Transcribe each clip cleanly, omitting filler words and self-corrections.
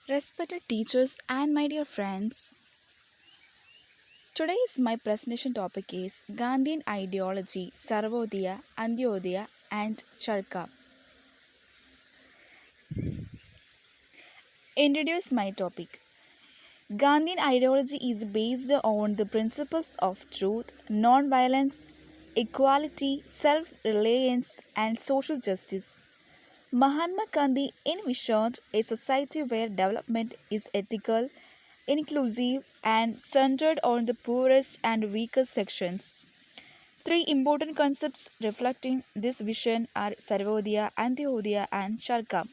Respected teachers and my dear friends, today's my presentation topic is Gandhian ideology, sarvodaya, Antyodaya and charka. Introduce my topic. Gandhian ideology is based on the principles of truth, non-violence, equality, self-reliance and social justice. Mahatma Gandhi envisioned a society where development is ethical, inclusive, and centered on the poorest and weakest sections. Three important concepts reflecting this vision are sarvodaya, Antyodaya, and charka.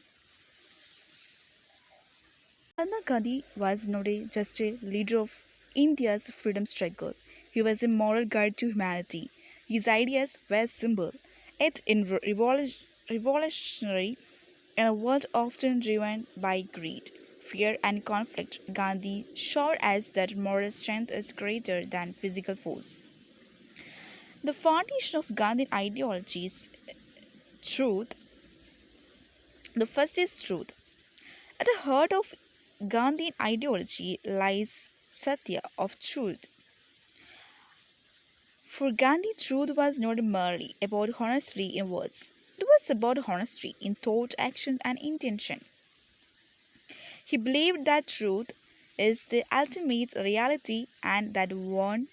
Mahatma Gandhi was not just a leader of India's freedom struggle, he was a moral guide to humanity. His ideas were simple, yet revolutionary in a world often driven by greed, fear, and conflict. Gandhi showed us that moral strength is greater than physical force. The foundation of Gandhian ideology is truth. The first is truth. At the heart of Gandhian ideology lies Satya of truth. For Gandhi, truth was not merely about honesty in words, it was about honesty in thought, action, and intention. He believed that truth is the ultimate reality and that one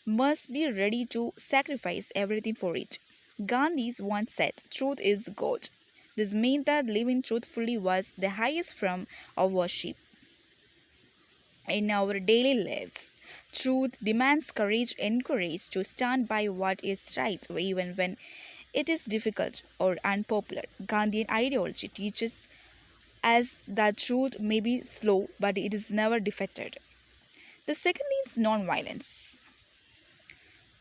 must be ready to sacrifice everything for it. Gandhi once said, "Truth is God." This meant that living truthfully was the highest form of worship. In our daily lives, truth demands courage and courage to stand by what is right even when it is difficult or unpopular. Gandhian ideology teaches us that truth may be slow but it is never defeated. The second is non-violence.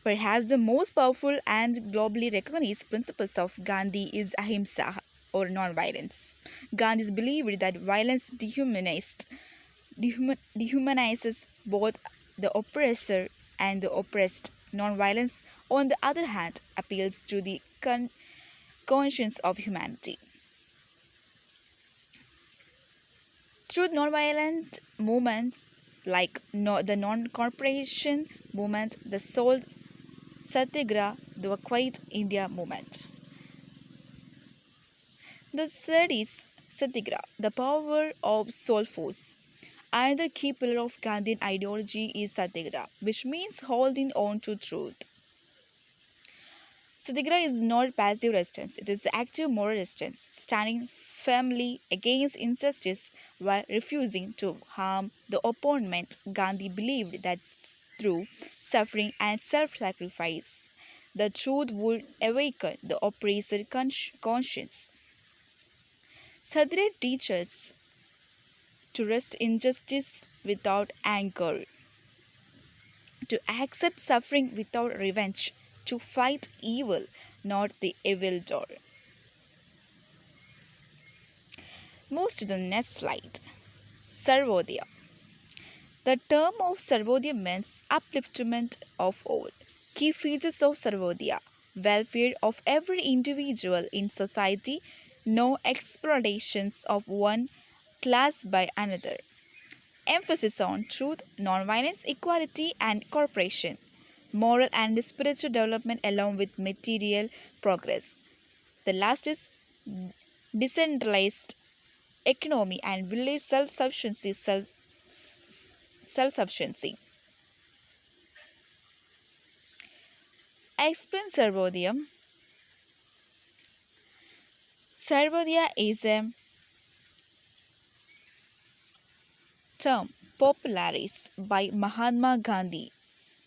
Perhaps the most powerful and globally recognized principles of Gandhi is ahimsa or non-violence. Gandhi believed that violence dehumanizes both the oppressor and the oppressed. Non-violence, on the other hand, appeals to the conscience of humanity. Through non-violent movements like the non-corporation movement, the Salt Satyagraha, the Quiet India movement. The third is Satyagraha, the power of soul force. Another key pillar of Gandhian ideology is Satyagraha, which means holding on to truth. Satyagraha is not passive resistance, it is active moral resistance, standing firmly against injustice while refusing to harm the opponent. Gandhi believed that through suffering and self sacrifice, the truth would awaken the oppressor conscience. Satyagraha teaches to resist injustice without anger, to accept suffering without revenge, to fight evil, not the evildoer. Move to the next slide. Sarvodaya. The term of sarvodaya means upliftment of all. Key features of sarvodaya: welfare of every individual in society, no exploitations of one class by another. Emphasis on truth, non-violence, equality, and cooperation. Moral and spiritual development along with material progress. The last is decentralized economy and village self-sufficiency. Explain Sarvodaya. Sarvodaya is a term popularized by Mahatma Gandhi,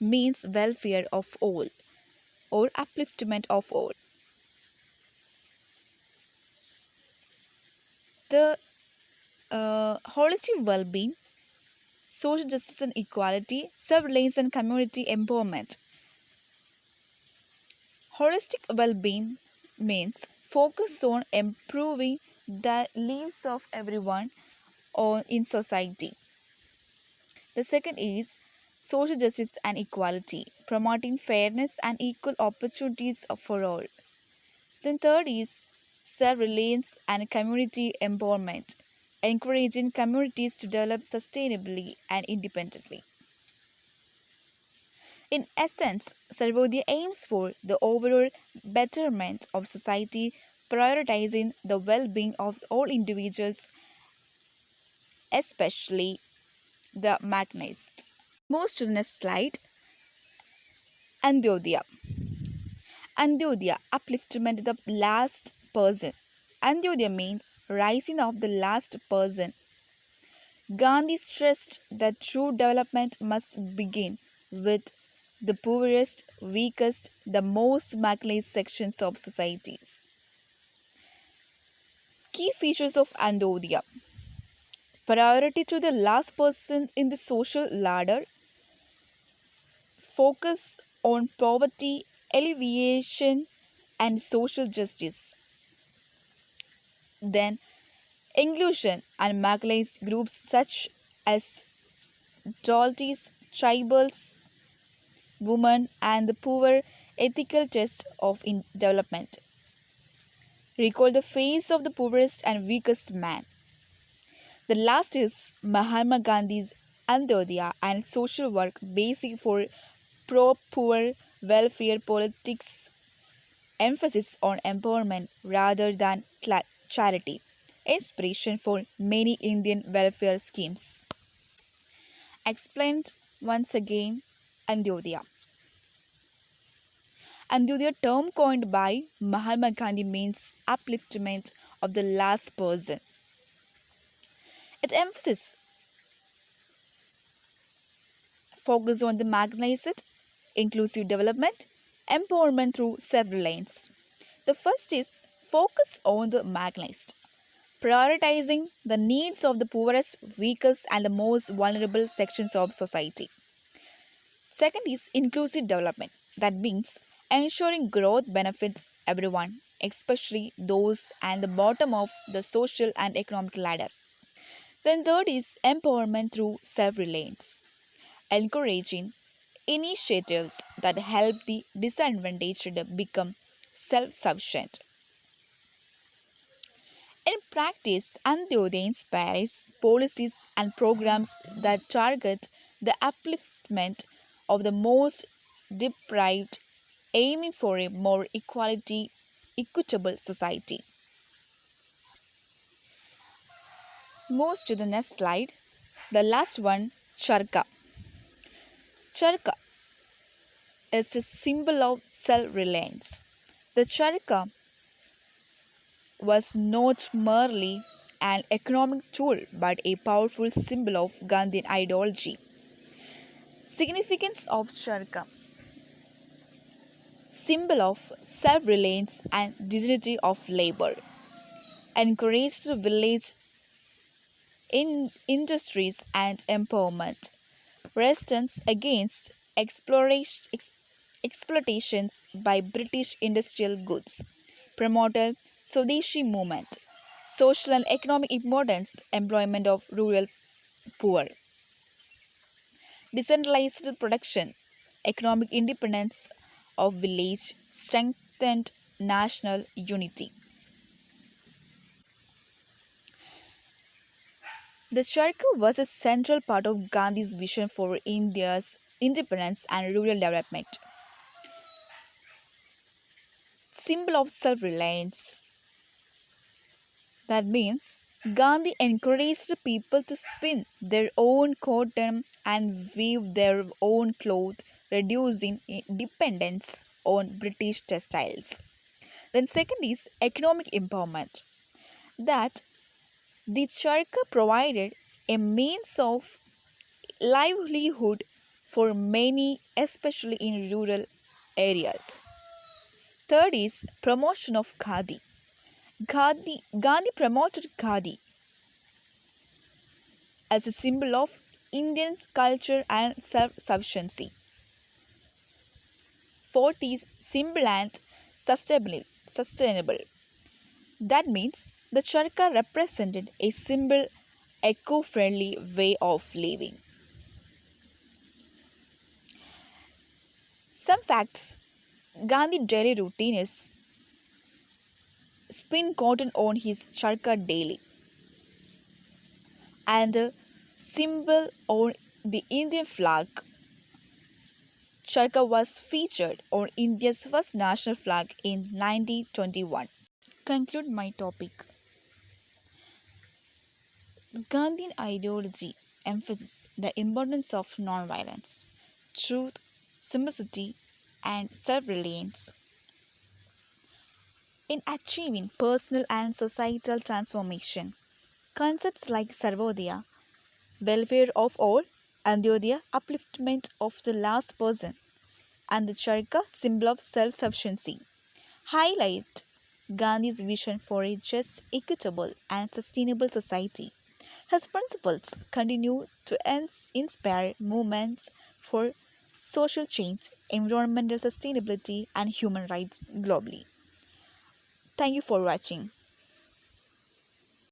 means welfare of all or upliftment of all. The holistic well-being, social justice and equality, self-reliance and community empowerment. Holistic well-being means focus on improving the lives of everyone in society. The second is social justice and equality, promoting fairness and equal opportunities for all. Then third is self-reliance and community empowerment, encouraging communities to develop sustainably and independently. In essence, Sarvodaya aims for the overall betterment of society, prioritizing the well being of all individuals, especially the marginalized. Moves to the next slide. Antyodaya. Antyodaya, upliftment the last person. Antyodaya means rising of the last person. Gandhi stressed that true development must begin with the poorest, weakest, the most marginalized sections of societies. Key features of Antyodaya: priority to the last person in the social ladder, focus on poverty, alleviation, and social justice. Then, inclusion and marginalized groups such as Daltis, tribals, women, and the poor, ethical test of development. Recall the face of the poorest and weakest man. The last is Mahatma Gandhi's Antyodaya and social work basic for pro-poor welfare politics, emphasis on empowerment rather than charity, inspiration for many Indian welfare schemes. Explained once again. Antyodaya. Antyodaya term coined by Mahatma Gandhi means upliftment of the last person. Its emphasis focused on the marginalized, inclusive development, empowerment through several lanes. The first is focus on the marginalized, prioritizing the needs of the poorest, weakest, and the most vulnerable sections of society. Second is inclusive development, that means ensuring growth benefits everyone, especially those at the bottom of the social and economic ladder. Then third is empowerment through several lanes, encouraging initiatives that help the disadvantaged become self sufficient. In practice, Antyodaya inspires policies and programs that target the upliftment of the most deprived, aiming for a more equitable society. Moves to the next slide. The last one, charka. Charka is a symbol of self-reliance. The charka was not merely an economic tool but a powerful symbol of Gandhian ideology. Significance of charka: symbol of self-reliance and dignity of labor. Encouraged village in industries and empowerment. Resistance against exploitations by British industrial goods. Promoted Swadeshi movement. Social and economic importance, employment of rural poor. Decentralized production, economic independence of village, strengthened national unity. The charka was a central part of Gandhi's vision for India's independence and rural development. Symbol of self-reliance. That means Gandhi encouraged people to spin their own cotton and weave their own cloth, reducing dependence on British textiles. Then second is economic empowerment. That the charka provided a means of livelihood for many, especially in rural areas. Third is promotion of khadi. Gandhi promoted khadi as a symbol of Indian culture and self-sufficiency. Fourth is simple and sustainable. That means the charka represented a simple, eco-friendly way of living. Some facts: Gandhi daily routine is spin cotton on his charka daily. and a symbol on the Indian flag. Charka was featured on India's first national flag in 1921. Conclude my topic. Gandhian ideology emphasizes the importance of nonviolence, truth, simplicity, and self reliance in achieving personal and societal transformation. Concepts like sarvodaya, welfare of all, Antyodaya, upliftment of the last person, and the charka, symbol of self sufficiency, highlight Gandhi's vision for a just, equitable, and sustainable society. His principles continue to inspire movements for social change, environmental sustainability, and human rights globally. Thank you for watching.